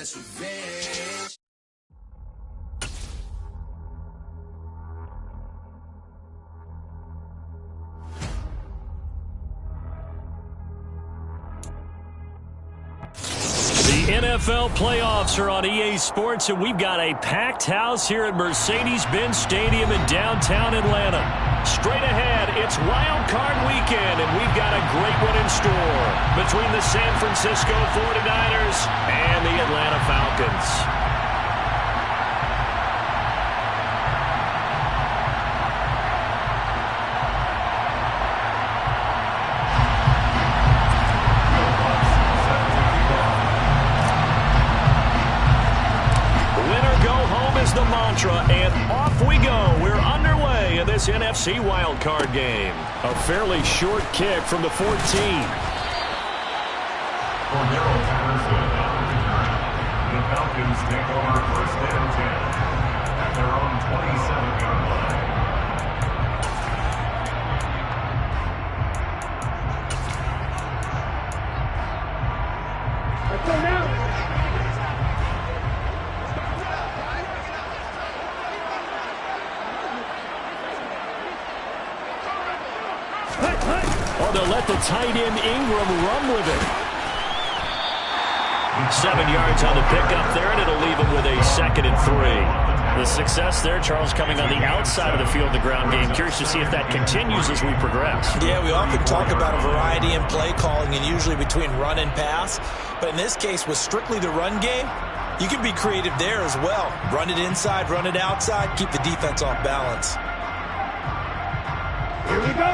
that's revenge. The NFL playoffs are on EA Sports, and we've got a packed house here at Mercedes-Benz Stadium in downtown Atlanta. Straight ahead, it's Wild Card Weekend, and we've got a great one in store between the San Francisco 49ers and the Atlanta Falcons. The mantra, and off we go. We're underway in this NFC wildcard game. A fairly short kick from the 14. The Falcons take over first and 10 at their own 27-yard line. Let's go now. Oh, they'll let the tight end Ingram run with it. 7 yards on the pickup there, and it'll leave him with a 2nd and 3. The success there, Charles, coming on the outside of the field, the ground game. Curious to see if that continues as we progress. Yeah, we often talk about a variety in play calling and usually between run and pass. But in this case, with strictly the run game, you can be creative there as well. Run it inside, run it outside, keep the defense off balance. Here we go.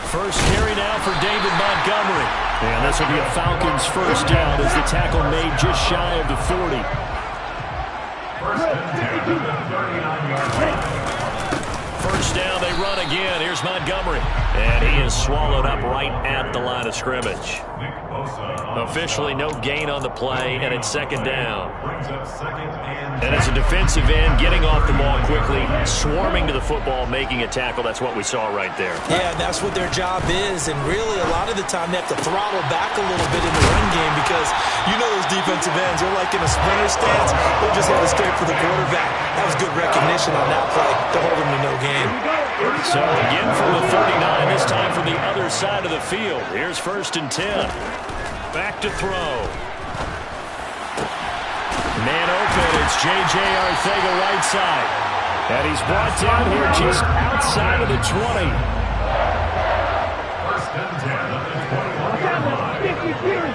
First carry now for David Montgomery. And this will be a Falcons first down as the tackle made just shy of the 40. First and 10 at the 39-yard line. First down, they run again. Here's Montgomery. And he is swallowed up right at the line of scrimmage. Officially no gain on the play, and it's 2nd down. And it's a defensive end getting off the ball quickly, swarming to the football, making a tackle. That's what we saw right there. Yeah, and that's what their job is. And really, a lot of the time, they have to throttle back a little bit in the run game because you know those defensive ends, they're like in a sprinter stance. They're just headed straight for the quarterback. That was good recognition on that play to hold him to no gain. So again from the 39, this time from the other side of the field. Here's 1st and 10. Back to throw. Man open, it's J.J. Arcega right side. And he's brought down here just outside of the 20. First and 10 at the 21-yard line.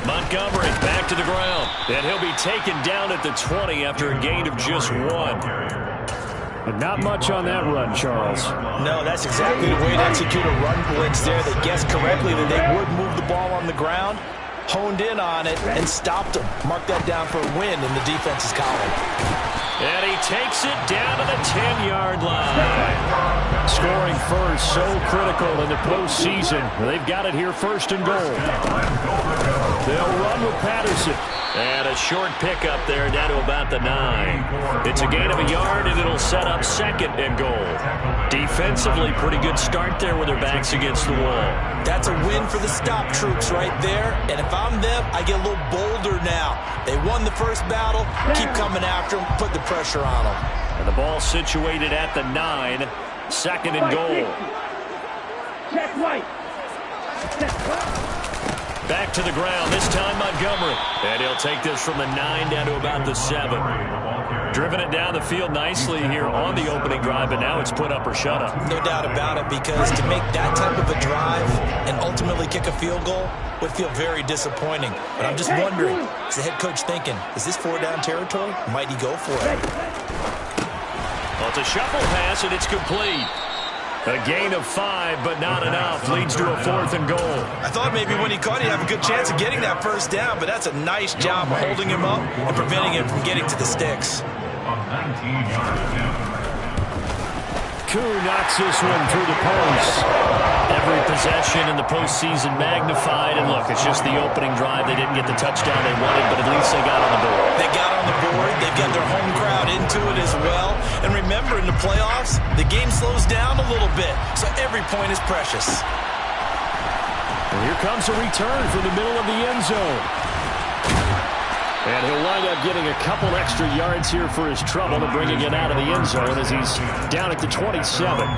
Montgomery back to the ground. And he'll be taken down at the 20 after a gain of just 1. But not much on that run, Charles. No, that's exactly the way to execute a run blitz there. They guessed correctly that they would move the ball on the ground, honed in on it, and stopped him. Mark that down for a win in the defense's column. And he takes it down to the 10-yard line. Scoring first, so critical in the postseason. They've got it here 1st and goal. They'll run with Patterson. And a short pickup there down to about the 9. It's a gain of a yard, and it'll set up 2nd and goal. Defensively, pretty good start there with their backs against the wall. That's a win for the stop troops right there. And if I'm them, I get a little bolder now. They won the first battle. Keep coming after them. Put the pressure on them. And the ball situated at the 9. 2nd and goal. Check right. Back to the ground, this time Montgomery. And he'll take this from the 9 down to about the 7. Driven it down the field nicely here on the opening drive, but now it's put up or shut up. No doubt about it, because to make that type of a drive and ultimately kick a field goal would feel very disappointing. But I'm just wondering, is the head coach thinking, is this 4-down territory? Might he go for it? Well, it's a shuffle pass, and it's complete. A gain of 5, but not enough. Leads to a 4th and goal. I thought maybe when he caught it, he'd have a good chance of getting that first down, but that's a nice job of holding him up and preventing him from getting to the sticks. Okung knocks this one through the post. Every possession in the postseason magnified. And look, it's just the opening drive. They didn't get the touchdown they wanted, but at least they got on the board. They got on the board. They've got their home crowd into it as well. And remember, in the playoffs, the game slows down a little bit, so every point is precious. And here comes a return from the middle of the end zone. And he'll wind up getting a couple extra yards here for his trouble and bringing it out of the end zone as he's down at the 27.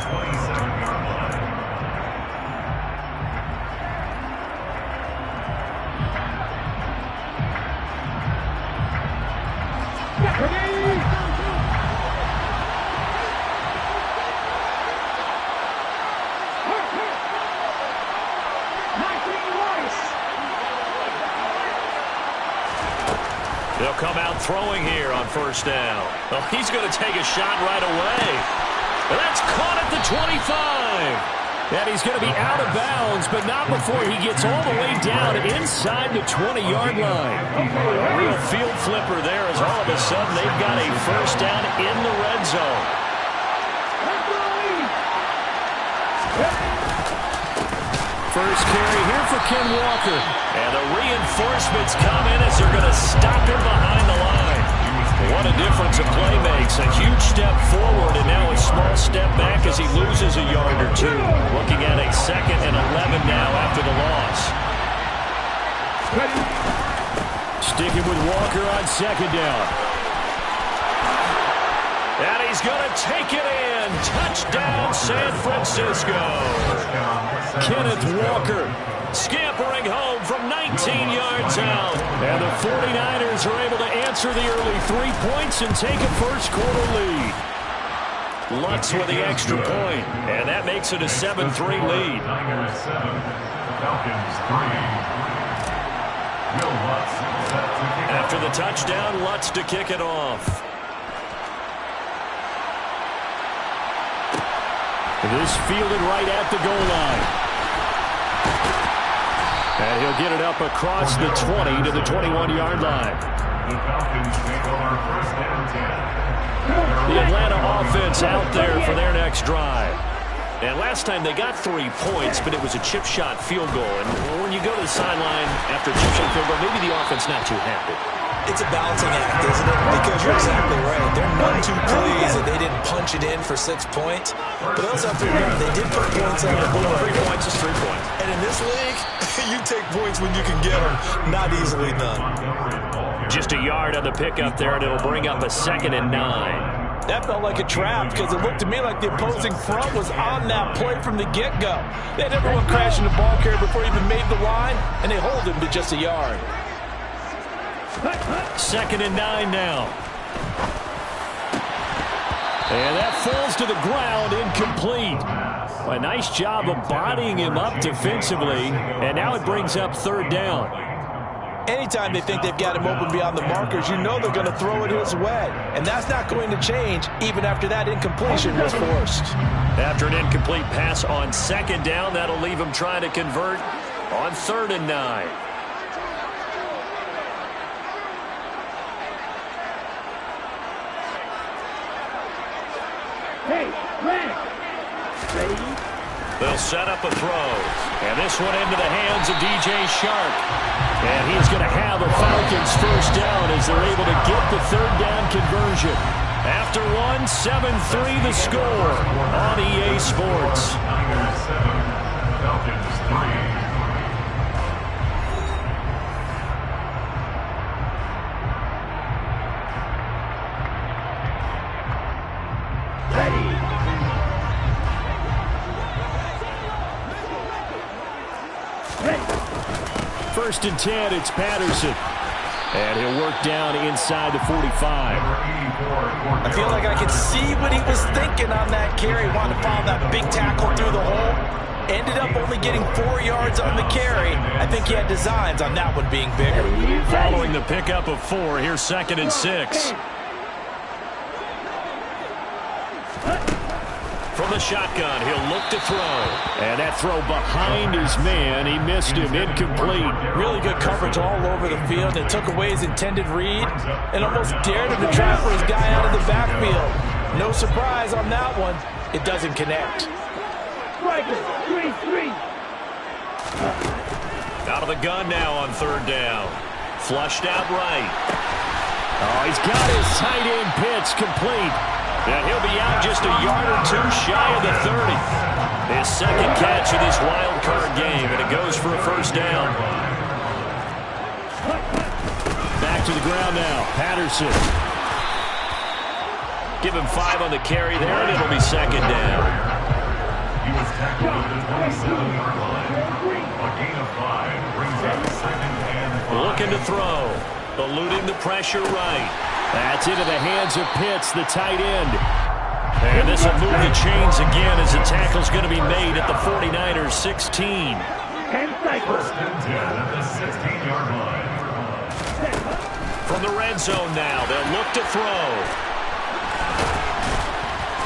They'll come out throwing here on first down. Well, he's going to take a shot right away. And that's caught at the 25. And he's going to be out of bounds, but not before he gets all the way down inside the 20-yard line. A real field flipper there as all of a sudden they've got a first down in the red zone. First carry here for Ken Walker. And the reinforcements come in as they're going to stop him behind the line. What a difference a play makes. A huge step forward and now a small step back as he loses a yard or two. Looking at a 2nd and 11 now after the loss. Sticking with Walker on 2nd down. And he's going to take it in. Touchdown, San Francisco. Kenneth Walker scampering home from 19 yards out. And the 49ers are able to answer the early 3 points and take a first-quarter lead. Lutz with the extra point, and that makes it a 7-3 lead. Niners 7, Falcons 3. Will Lutz set to kick off. After the touchdown, Lutz to kick it off. This fielded right at the goal line. And he'll get it up across the 20 to the 21-yard line. The Falcons take over first and 10. The Atlanta offense out there for their next drive. And last time they got 3 points, but it was a chip shot field goal. And when you go to the sideline after a chip shot field goal, maybe the offense not too happy. It's a balancing act, isn't it? Because you're exactly right. They're not too pleased that they didn't punch it in for 6 points. But also have to remember, they did put points on the board. 3 points is 3 points. And in this league, you take points when you can get them. Not easily done. Just a yard on the pickup there, and it'll bring up a 2nd and 9. That felt like a trap because it looked to me like the opposing front was on that play from the get-go. They had everyone crashing the ball carrier before he even made the line, and they hold him to just a yard. 2nd and 9 now. And that falls to the ground, incomplete. A nice job of bodying him up defensively, and now it brings up 3rd down. Anytime they think they've got him open beyond the markers, you know they're going to throw it his way. And that's not going to change even after that incompletion was forced. After an incomplete pass on 2nd down, that'll leave him trying to convert on 3rd and 9. Hey, Grant. Ready? They'll set up a throw. And this one into the hands of DJ Shark. And he's going to have a Falcons first down as they're able to get the 3rd down conversion. After 7-3 the score on EA Sports. Niners 7, Falcons 3. First and 10, it's Patterson. And he'll work down inside the 45. I feel like I could see what he was thinking on that carry. Wanted to follow that big tackle through the hole. Ended up only getting 4 yards on the carry. I think he had designs on that one being bigger. Following the pickup of 4, here's 2nd and 6. From the shotgun, he'll look to throw. And that throw behind his man. He missed him. Incomplete. Really good coverage all over the field. It took away his intended read and almost dared him to try for his guy out of the backfield. No surprise on that one. it doesn't connect. Striker, 3-3. Out of the gun now on third down. Flushed out right. Oh, he's got his tight end pitch complete. And he'll be out just a yard or two shy of the 30. His second catch in this wild card game, and it goes for a first down. Back to the ground now. Patterson. Give him 5 on the carry there, and it'll be second down. He was tackled at the 27-yard line. A gain of 5 brings up second and 5. Looking to throw. Eluding the pressure right. That's into the hands of Pitts, the tight end. And this will move the chains again as the tackle's going to be made at the 49ers 16. First and 10 at the 16-yard line. From the red zone now, they'll look to throw.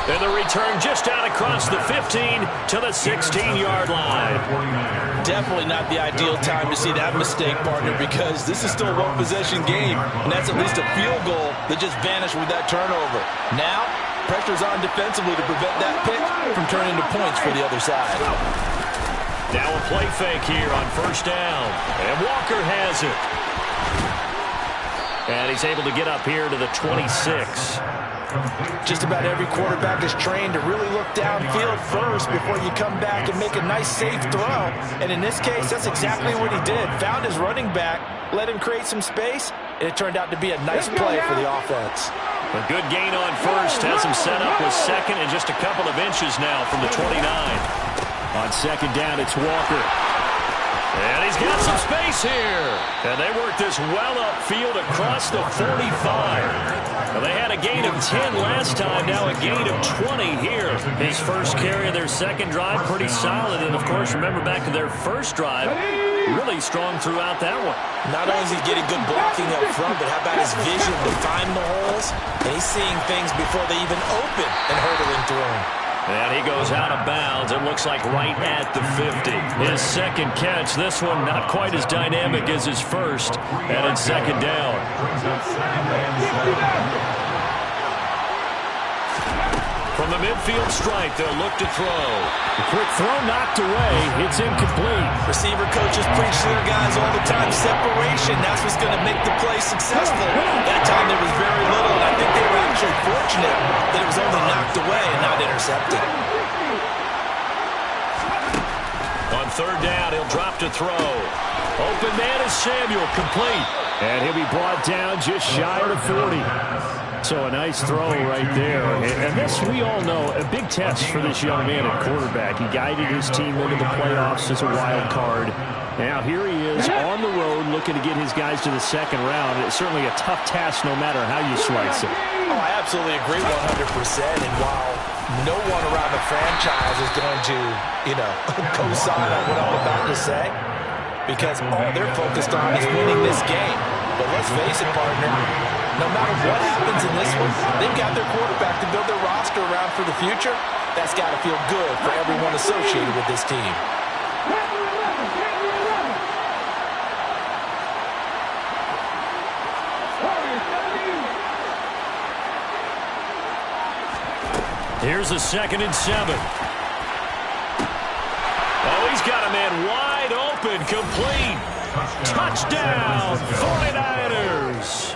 And the return just out across the 15 to the 16-yard line. Definitely not the ideal time to see that mistake, partner, because this is still a one-possession game, and that's at least a field goal that just vanished with that turnover. Now, pressure's on defensively to prevent that pick from turning into points for the other side. Now a play fake here on first down. And Walker has it. And he's able to get up here to the 26. Just about every quarterback is trained to really look downfield first before you come back and make a nice, safe throw. And in this case, that's exactly what he did. Found his running back, let him create some space, and it turned out to be a nice play for the offense. A good gain on first. Has him set up with second and just a couple of inches now from the 29. On second down, it's Walker. And he's got some space here. And they work this well upfield across the 45. Well, they had a gain of 10 last time, now a gain of 20 here. His first carry of their second drive, pretty solid. And, of course, remember back to their first drive, really strong throughout that one. Not only is he getting good blocking up front, but how about his vision to find the holes? And he's seeing things before they even open and hurdling through them. And he goes out of bounds. It looks like right at the 50. His second catch, this one not quite as dynamic as his first. And it's second down. From the midfield stripe, they'll look to throw. The quick throw knocked away. It's incomplete. Receiver coaches preach to their guys all the time. Separation, that's what's going to make the play successful. That time there was very little, and I think they were actually fortunate that it was only knocked away and not intercepted. On third down, he'll drop to throw. Open man is Samuel, complete. And he'll be brought down just shy of the 40. So a nice throw right there. And this, we all know, a big test for this young man at quarterback. He guided his team into the playoffs as a wild card. Now here he is on the road looking to get his guys to the second round. It's certainly a tough task no matter how you slice it. Oh, I absolutely agree 100%. And while no one around the franchise is going to, co-sign on what I'm about to say, because all they're focused on is winning this game. But let's face it, partner, no matter what happens in this one, they've got their quarterback to build their roster around for the future. That's got to feel good for everyone associated with this team. Here's a 2nd and 7. Oh, he's got a man wide open, complete. Touchdown, 49ers.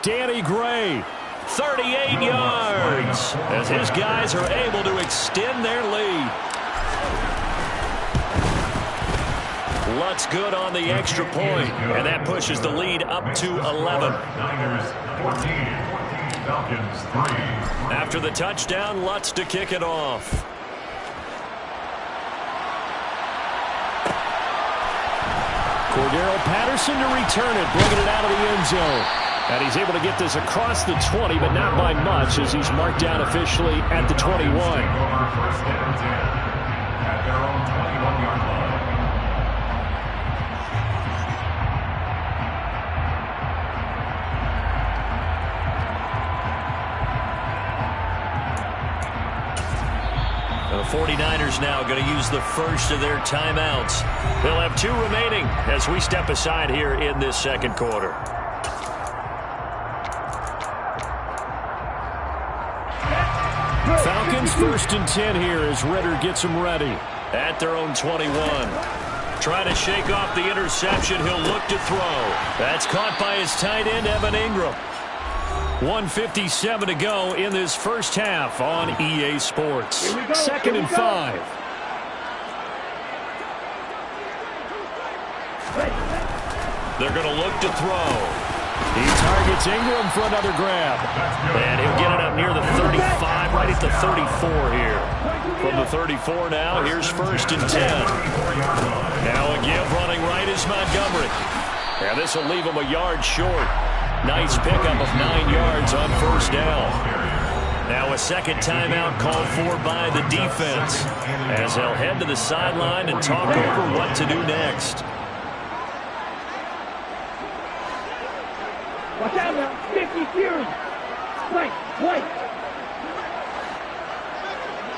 Danny Gray, 38 yards, as his guys are able to extend their lead. Lutz good on the extra point, and that pushes the lead up to 11. Niners 14, Falcons 3. After the touchdown, Lutz to kick it off. Cordero Patterson to return it, bringing it out of the end zone. And he's able to get this across the 20, but not by much, as he's marked down officially at the 21. First and 10 at their own 21-yard line. The 49ers now going to use the first of their timeouts. They'll have 2 remaining as we step aside here in this second quarter. Falcons 1st and 10 here as Ridder gets them ready. At their own 21. Trying to shake off the interception. He'll look to throw. That's caught by his tight end, Evan Ingram. 1:57 to go in this first half on EA Sports. 2nd and 5. They're going to look to throw. He targets Ingram for another grab. And he'll get it up near the 35, right at the 34 here. From the 34 now, here's 1st and 10. Now a give running right is Montgomery. And this will leave him a yard short. Nice pickup of 9 yards on 1st down. Now a second timeout called for by the defense as they'll head to the sideline and talk over what to do next. Watch out now. 50 Fury. Right. White.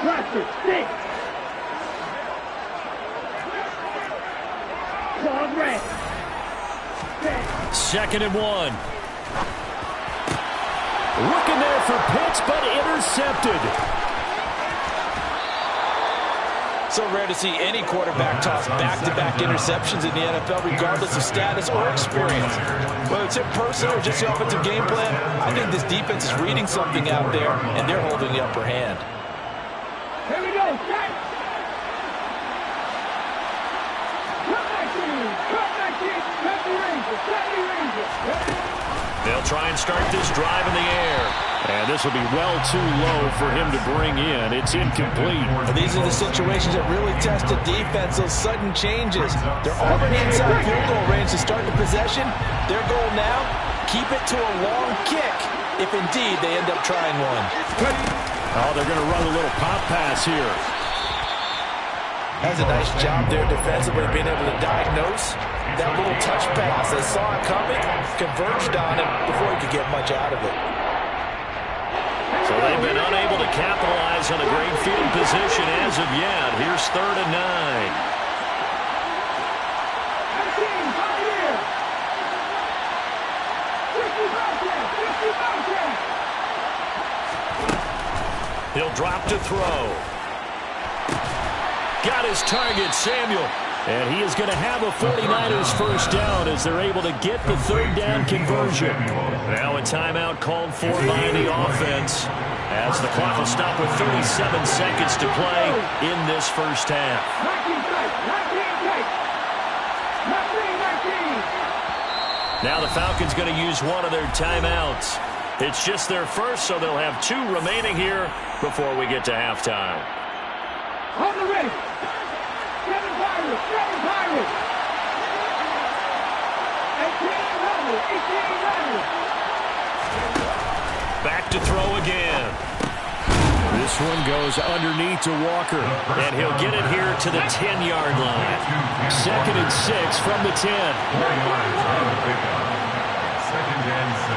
Roster. 6. Claude red. 2nd and 1. Looking there for Pitts, but intercepted. So rare to see any quarterback toss back-to-back interceptions in the NFL, regardless of status or experience. Whether it's in person or just the offensive game plan, I think this defense is reading something out there, and they're holding the upper hand. Here we go. Set. Cut back in. Cut back in. Cut the Ranger. Cut the Ranger. They'll try and start this drive in the air. And this will be well too low for him to bring in. It's incomplete. These are the situations that really test the defense, those sudden changes. They're already inside field goal range to start the possession. Their goal now, keep it to a long kick, if indeed they end up trying one. Oh, they're going to run a little pop pass here. That's a nice job there defensively, being able to diagnose that little touch pass. They saw it coming, converged on him before he could get much out of it. So they've been unable to capitalize on a great field position as of yet. Here's 3rd and 9. He'll drop to throw. Got his target, Samuel. And he is going to have a 49ers first down as they're able to get the 3rd down conversion. Now a timeout called for by the offense as the clock will stop with 37 seconds to play in this first half. Now the Falcons going to use one of their timeouts. It's just their first, so they'll have 2 remaining here before we get to halftime. On the ready. 7 Pirates. 7 Pirates. 18 Back to throw again. This one goes underneath to Walker, and he'll get it here to the 10-yard line. 2nd and 6 from the 10. 2nd and 6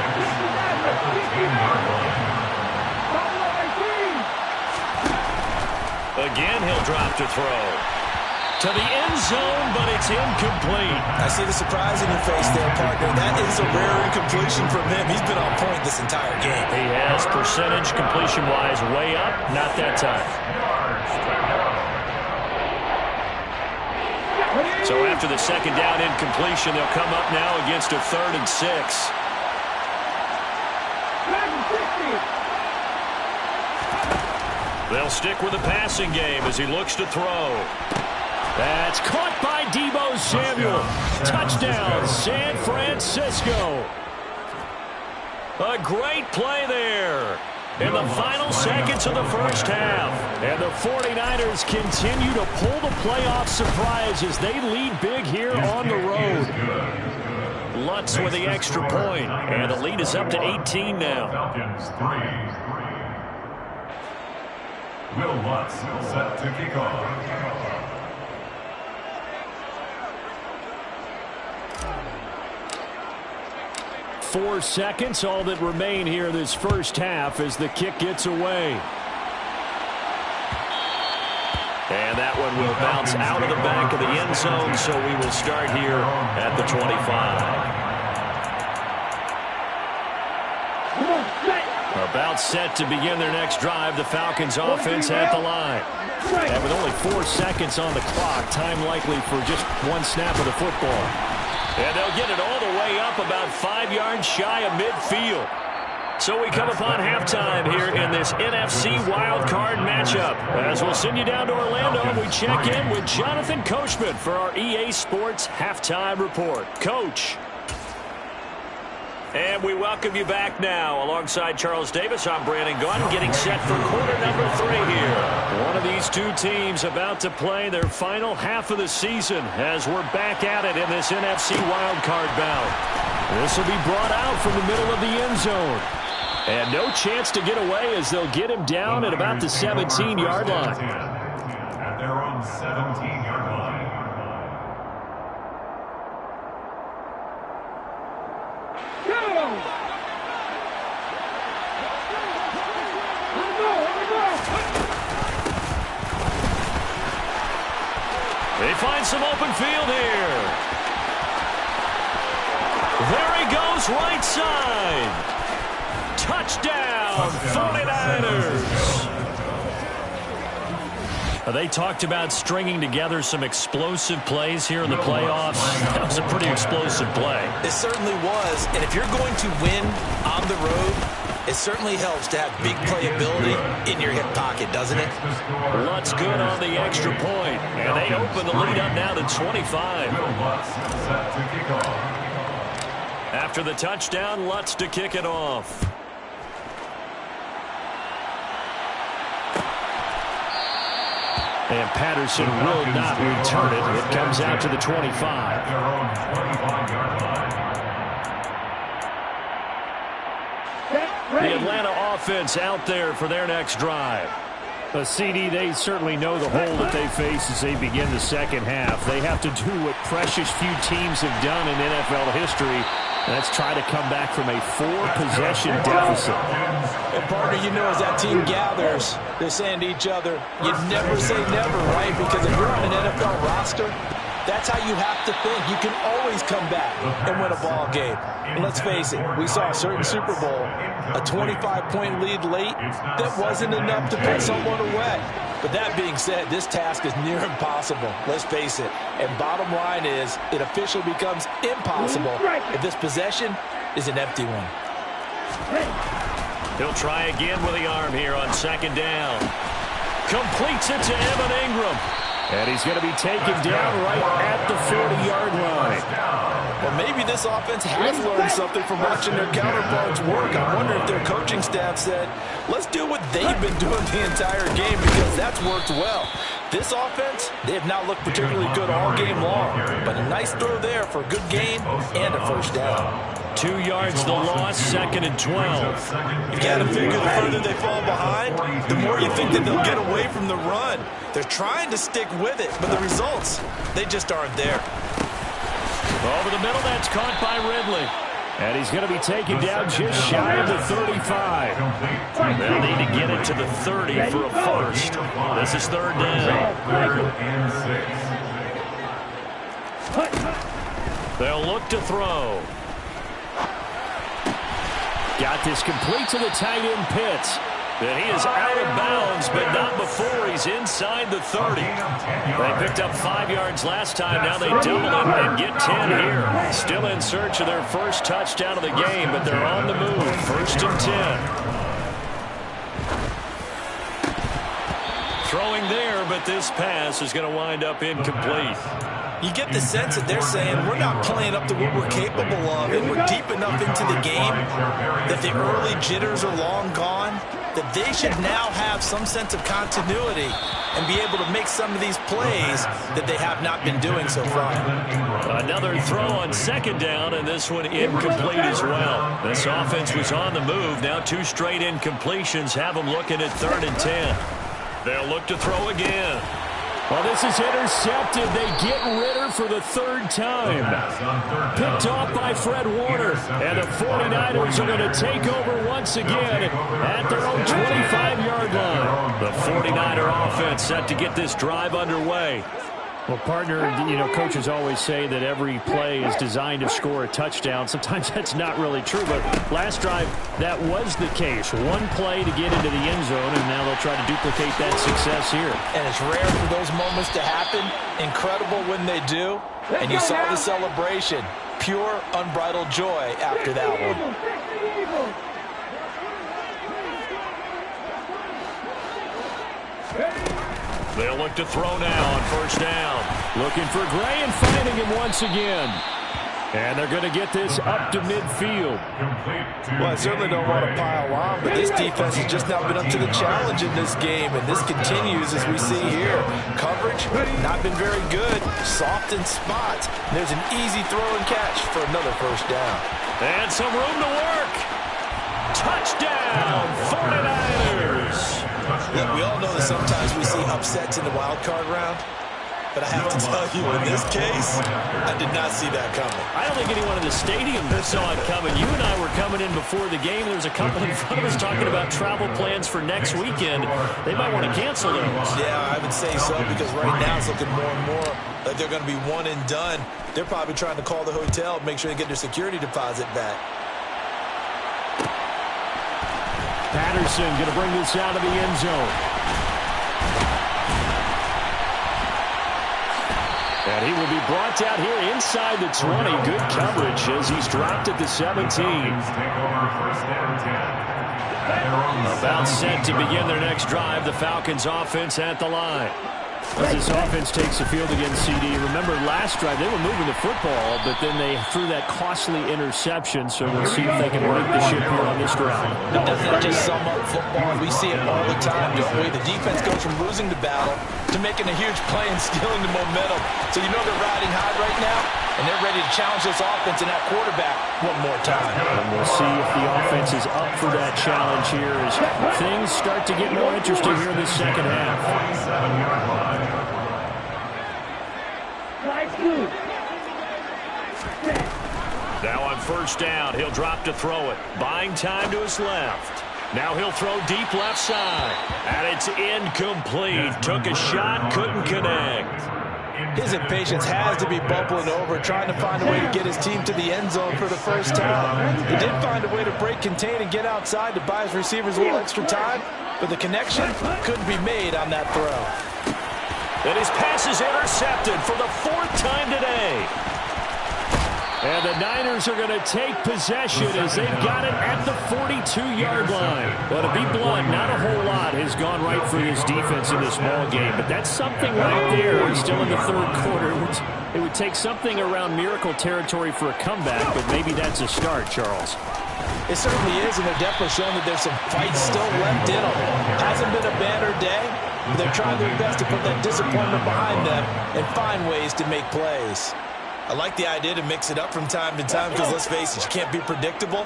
at the 10-yard line. Again, he'll drop to throw. To the end zone, but it's incomplete. I see the surprise in your face there, partner. That is a rare incompletion from him. He's been on point this entire game. He has percentage completion-wise way up. Not that time. So after the 2nd down incompletion, they'll come up now against a 3rd and 6. They'll stick with the passing game as he looks to throw. That's caught by Deebo Samuel. Touchdown, San Francisco. A great play there in the final seconds of the first half. And the 49ers continue to pull the playoff surprise as they lead big here on the road. Lutz with the extra point, and the lead is up to 18 now. Falcons 3. Will Lutz set to kick off. 4 seconds, all that remain here this first half as the kick gets away. And that one will bounce out of the back of the end zone, so we will start here at the 25. About set to begin their next drive, the Falcons offense at the line. And with only 4 seconds on the clock, time likely for just one snap of the football. And they'll get it all the way up about 5 yards shy of midfield. So we come upon halftime here in this NFC wildcard matchup. As we'll send you down to Orlando, and we check in with Jonathan Coachman for our EA Sports Halftime Report. Coach. And we welcome you back now. Alongside Charles Davis, I'm Brandon Gaudin, getting set for quarter number 3 here. One of these two teams about to play their final half of the season as we're back at it in this NFC wildcard bout. This will be brought out from the middle of the end zone. And no chance to get away as they'll get him down at about the 17-yard line. At their own 17-yard line. They find some open field here. There he goes, right side. Touchdown, 49ers. They talked about stringing together some explosive plays here in the playoffs. That was a pretty explosive play. It certainly was, and if you're going to win on the road, it certainly helps to have big playability in your hip pocket, doesn't it? Lutz good on the extra point, and they open the lead up now to 25. After the touchdown, Lutz to kick it off. And Patterson will not return it. It comes out to the 25. The Atlanta offense out there for their next drive. CD, they certainly know the hole that they face as they begin the second half. They have to do what precious few teams have done in NFL history. That's try to come back from a 4-possession deficit. And partner, you know, as that team gathers, they're saying to each other, you never say never, right? Because if you're on an NFL roster, that's how you have to think. You can always come back and win a ball game. And let's face it, we saw a certain Super Bowl, a 25-point lead late, that wasn't enough to put someone away. But that being said, this task is near impossible, let's face it. And bottom line is, it officially becomes impossible if this possession is an empty one. He'll try again with the arm here on second down. Completes it to Evan Ingram. And he's going to be taken down right at the 40-yard line. Well, maybe this offense has learned something from watching their counterparts work. I wonder if their coaching staff said, let's do what they've been doing the entire game, because that's worked well. This offense, they have not looked particularly good all game long, but a nice throw there for a good gain and a first down. 2 yards the loss, second and 12. You got to figure the further they fall behind, the more you think that they'll get away from the run. They're trying to stick with it, but the results, they just aren't there. Over the middle, that's caught by Ridley. And he's going to be taken down just shy of the 35. They'll need to get it to the 30 for a first. This is third down. They'll look to throw. Got this complete to the tight end Pitts. And he is out of bounds, but not before he's inside the 30. They picked up 5 yards last time. Now they double it and get 10 here. Still in search of their first touchdown of the game, but they're on the move. First and 10. Throwing there, but this pass is going to wind up incomplete. You get the sense that they're saying we're not playing up to what we're capable of, and we're deep enough into the game that the early jitters are long gone, that they should now have some sense of continuity and be able to make some of these plays that they have not been doing so far. Another throw on second down, and this one incomplete as well. This offense was on the move. Now 2 straight incompletions have them looking at third and 10. They'll look to throw again. Well, this is intercepted. They get Ritter for the 3rd time. Picked off by Fred Warner. And the 49ers are going to take over once again at their own 25-yard line. The 49er offense set to get this drive underway. Well, partner, coaches always say that every play is designed to score a touchdown. Sometimes that's not really true, but last drive, that was the case. One play to get into the end zone, and now they'll try to duplicate that success here. And it's rare for those moments to happen. Incredible when they do. And you saw the celebration. Pure, unbridled joy after that one. They'll look to throw now on first down. Looking for Gray and finding him once again. And they're going to get this up to midfield. Well, I certainly don't want to pile on, but this defense has just not been up to the challenge in this game, and this continues as we see here. Coverage, not been very good. Soft in spots. There's an easy throw and catch for another first down. And some room to work. Touchdown, 49ers. Look, we all know that sometimes we see upsets in the wild card round. But I have to tell you, in this case, I did not see that coming. I don't think anyone in the stadium saw it coming. You and I were coming in before the game. There was a couple in front of us talking about travel plans for next weekend. They might want to cancel those. Yeah, I would say so, because right now it's looking more and more like they're going to be one and done. They're probably trying to call the hotel, make sure they get their security deposit back. Patterson going to bring this out of the end zone. And he will be brought out here inside the 20. Good coverage as he's dropped at the 17. About set to begin their next drive. The Falcons offense at the line. As this offense takes the field against CD, remember last drive they were moving the football, but then they threw that costly interception, so we'll see if they can right the ship here on this drive. Doesn't that just sum up football? We see it all the time, don't we? The defense goes from losing the battle to making a huge play and stealing the momentum. So you know they're riding high right now, and they're ready to challenge this offense and that quarterback one more time. And we'll see if the offense is up for that challenge here as things start to get more interesting here in the second half. Now on first down, he'll drop to throw it. Buying time to his left. Now he'll throw deep left side. And it's incomplete. Took a shot, couldn't connect. His impatience has to be bubbling over, trying to find a way to get his team to the end zone for the first time. He did find a way to break contain and get outside to buy his receivers a little extra time, but the connection couldn't be made on that throw. And his pass is intercepted for the fourth time today. And the Niners are going to take possession as they've got it at the 42-yard line. But to be blunt, not a whole lot has gone right for this defense in this ball game. But that's something right there. Still in the third quarter. It would take something around miracle territory for a comeback, but maybe that's a start, Charles. It certainly is, and they're definitely showing that there's some fight still left in them. Hasn't been a banner day, but they're trying their best to put that disappointment behind them and find ways to make plays. I like the idea to mix it up from time to time because, let's face it, you can't be predictable.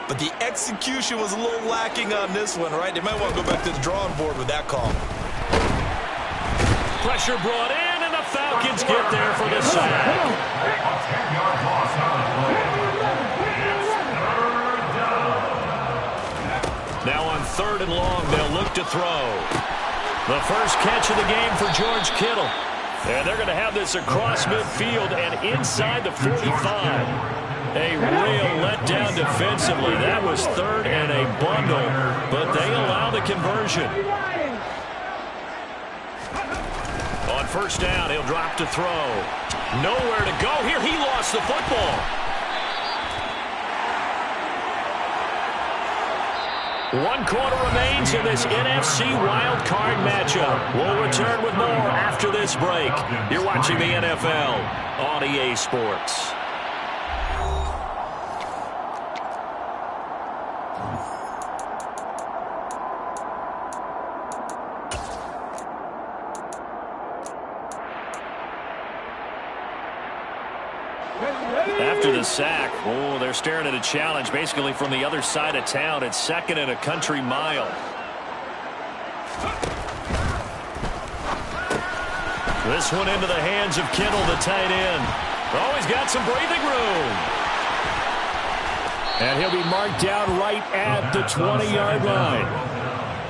But the execution was a little lacking on this one, right? They might want to go back to the drawing board with that call. Pressure brought in, and the Falcons get there for the sack. Now on third and long, they'll look to throw. The first catch of the game for George Kittle. And they're going to have this across midfield and inside the 45. A real letdown defensively. That was third and a bundle, but they allow the conversion. On first down, he'll drop to throw. Nowhere to go here. He lost the football. One quarter remains in this NFC Wild Card matchup. We'll return with more after this break. You're watching the NFL on EA Sports. After the sack, they're staring at a challenge basically from the other side of town. It's second and a country mile. This one into the hands of Kittle, the tight end. Oh, he's got some breathing room. And he'll be marked down right at the 20-yard line.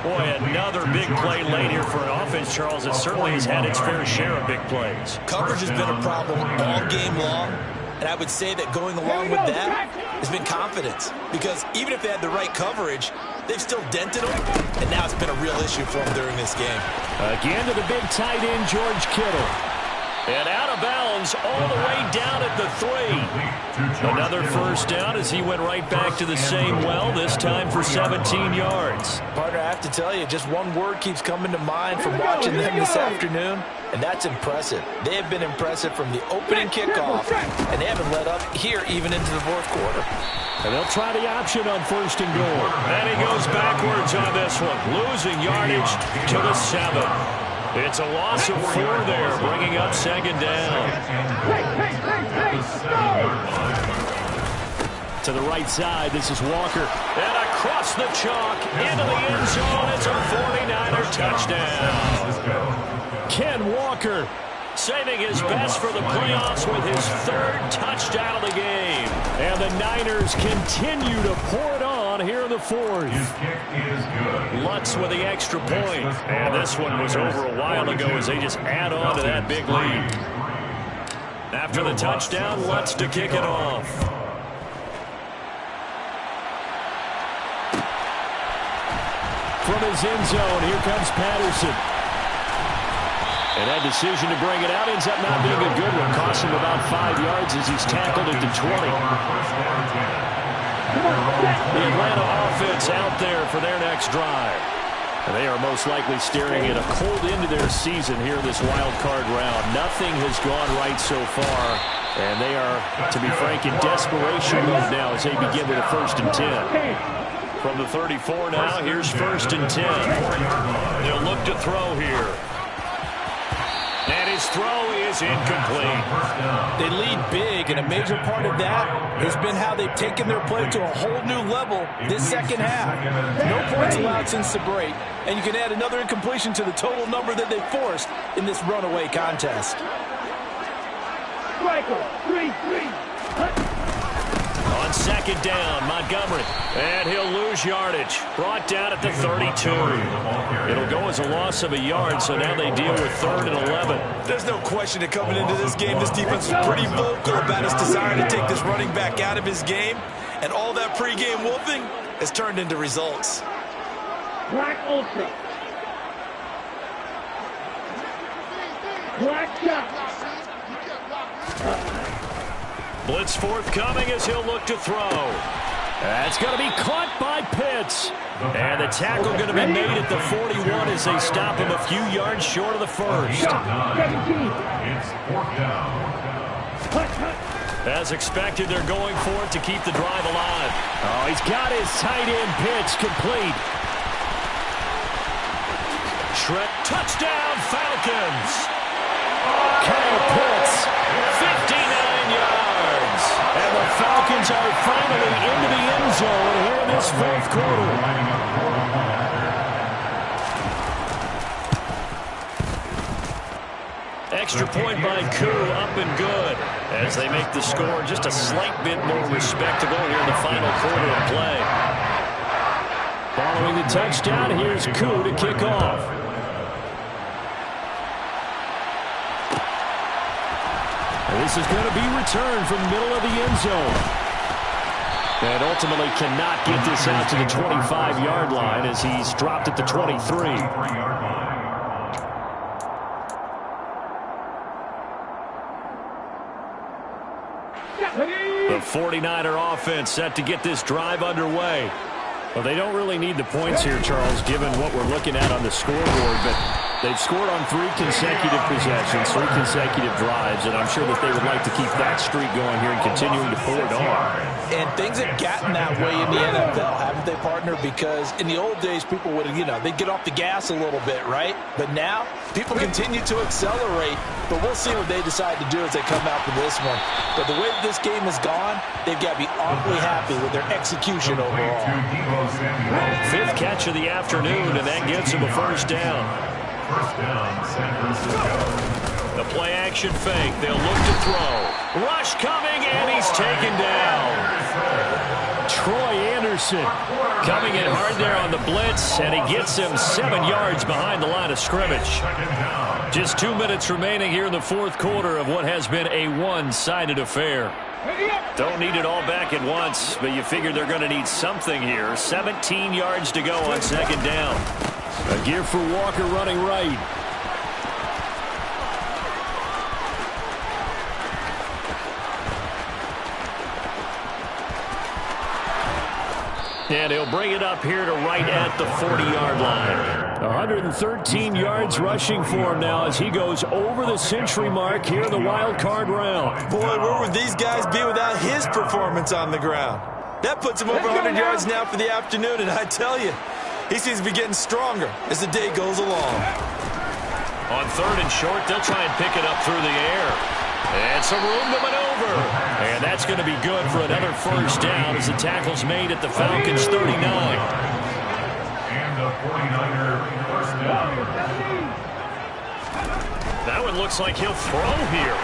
Boy, another big play late here for an offense, Charles, that certainly has had its fair share of big plays. Coverage has been a problem all game long, and I would say that going along with that has been confidence. Because even if they had the right coverage, they've still dented them, and now it's been a real issue for them during this game. Again to the big tight end, George Kittle. And out of bounds all the way down at the 3. Another first down as he went right back to the same well, this time for 17 yards. Partner, I have to tell you, just one word keeps coming to mind from watching them this afternoon, and that's impressive. They have been impressive from the opening kickoff, and they haven't let up here even into the fourth quarter. And they'll try the option on first and goal. And he goes backwards on this one, losing yardage to the 7. It's a loss of 4 there, bringing up second down. To the right side, this is Walker. And across the chalk, into the end zone. It's a 49er touchdown. Ken Walker saving his best for the playoffs with his 3rd touchdown of the game. And the Niners continue to pour it on here in the 4th. Lutz with the extra point. And this one was over a while ago as they just add on to that big lead. After the touchdown, Lutz to kick it off. From his end zone, here comes Patterson. And that decision to bring it out ends up not being a good one. Costs him about 5 yards as he's tackled at the 20. The Atlanta offense out there for their next drive. And they are most likely staring at a cold end to their season here this wild card round. Nothing has gone right so far. And they are, to be frank, in desperation mode now as they begin with a 1st and 10. From the 34 now, here's 1st and 10. They'll look to throw here. And his throw is incomplete. They lead big, and a major part of that has been how they've taken their play to a whole new level this second half. No points allowed since the break, and you can add another incompletion to the total number that they forced in this runaway contest. Striker, 3-3. On second down, Montgomery. And he'll lose yardage. Brought down at the 32. It'll go as a loss of a yard, so now they deal with 3rd and 11. There's no question that coming into this game, this defense was pretty vocal about his desire to take this running back out of his game. And all that pregame wolfing has turned into results. Black Ultra. Black shot. Blitz forthcoming as he'll look to throw. That's going to be caught by Pitts. And the tackle going to be made at the 41 as they stop him a few yards short of the 1st. 17. It's 4th down. As expected, they're going for it to keep the drive alive. Oh, he's got his tight end Pitts complete. Trent, touchdown Falcons. Kyle Pitts, 59 yards. And the Falcons are finally into the end zone here in this 4th quarter. Extra point by Koo, up and good. As they make the score just a slight bit more respectable here in the final quarter of play. Following the touchdown, here's Koo to kick off. This is going to be returned from the middle of the end zone. And ultimately cannot get this out to the 25-yard line as he's dropped at the 23. The 49er offense set to get this drive underway. Well, they don't really need the points here, Charles, given what we're looking at on the scoreboard, but they've scored on 3 consecutive possessions, 3 consecutive drives, and I'm sure that they would like to keep that streak going here and continuing to pour it on. And things have gotten that way in the NFL, haven't they, partner? Because in the old days, people would, they'd get off the gas a little bit, right? But now, people continue to accelerate, but we'll see what they decide to do as they come out for this one. But the way that this game has gone, they've got to be awfully happy with their execution overall. 5th catch of the afternoon, and that gets him a first down. First down, San Francisco. The play action fake. They'll look to throw. Rush coming, and he's taken down. Troy Anderson coming in hard there on the blitz, and he gets him 7 yards behind the line of scrimmage. Just 2 minutes remaining here in the fourth quarter of what has been a one-sided affair. Don't need it all back at once, but you figure they're going to need something here. 17 yards to go on second down. A give for Walker running right. And he'll bring it up here to right at the 40-yard line. 113 yards rushing for him now as he goes over the century mark here in the wild card round. Boy, where would these guys be without his performance on the ground? That puts him over 100 yards now for the afternoon, and I tell you, he seems to be getting stronger as the day goes along. On third and short, they'll try and pick it up through the air. And some room to maneuver. And that's going to be good for another first down as the tackle's made at the Falcons' 39. And a 49er first down. That one looks like he'll throw here.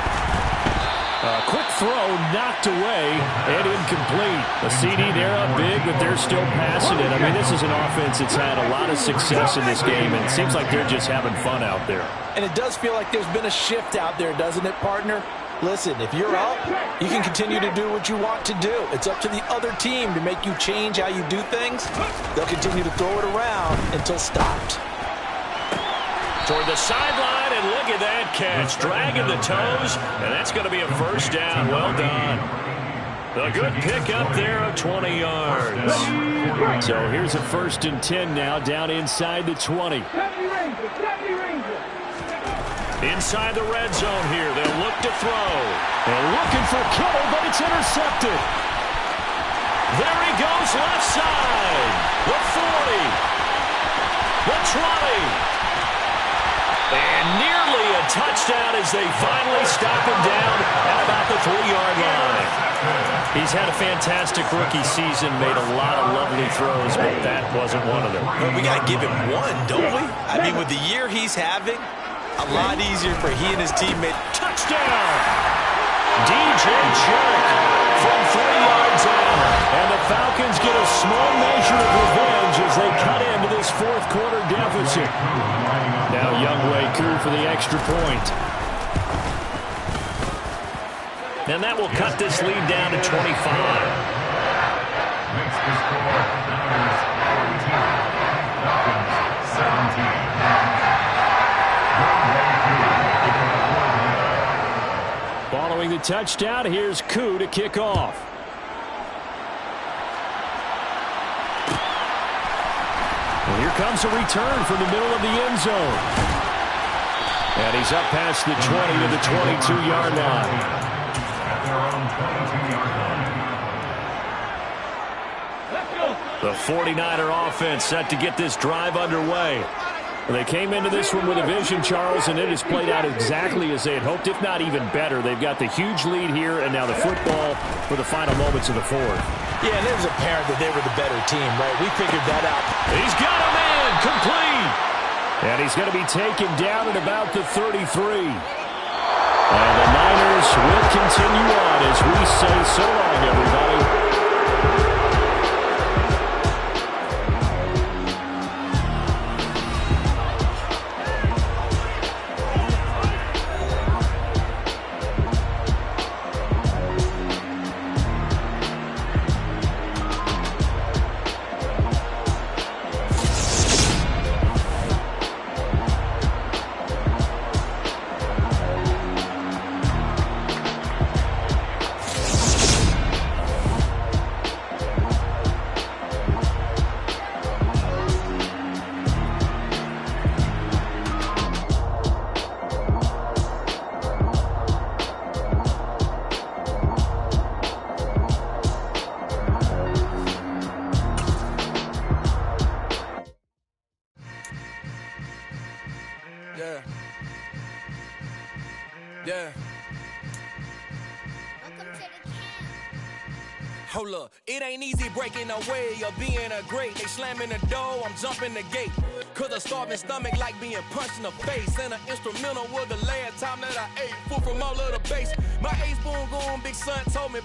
Quick throw knocked away and incomplete. A CD, they're up big, but they're still passing it. I mean, this is an offense that's had a lot of success in this game, and it seems like they're just having fun out there. And it does feel like there's been a shift out there, doesn't it, partner? Listen, if you're up, you can continue to do what you want to do. It's up to the other team to make you change how you do things. They'll continue to throw it around until stopped. Toward the sideline, and look at that catch. Dragging the toes, and that's going to be a first down. Well done. A good pick up there of 20 yards. So here's a 1st and 10 now, down inside the 20. Inside the red zone here, they'll look to throw. They're looking for Kittle, but it's intercepted. There he goes, left side. The 40. The 20. And nearly a touchdown as they finally stop him down at about the 3-yard line. He's had a fantastic rookie season, made a lot of lovely throws, but that wasn't one of them. Well, we got to give him one, don't we? I mean, with the year he's having, a lot easier for he and his teammate. Touchdown! DJ Chark from 3 yards out. And the Falcons get a small measure of revenge as they cut into this fourth quarter deficit. Now Younghoe Koo for the extra point. And that will cut this lead down to 25. Makes the score Niners 14, Falcons 17. Following the touchdown, here's Koo to kick off. And here comes a return from the middle of the end zone. And he's up past the 20 to the 22-yard line. At their own 22-yard line. The 49er offense set to get this drive underway. They came into this one with a vision, Charles, and it has played out exactly as they had hoped, if not even better. They've got the huge lead here, and now the football for the final moments of the fourth. Yeah, and it was apparent that they were the better team, right? We figured that out. He's got a man, complete. And he's going to be taken down at about the 33. And the Niners will continue on as we say so long, everybody. Yeah. Hold up, it ain't easy breaking away or being a great. They slamming the door, I'm jumping the gate. Cause a starving stomach like being punched in the face. And an instrumental was the last time that I ate food from all of the base. My ace spoon going, big son told me.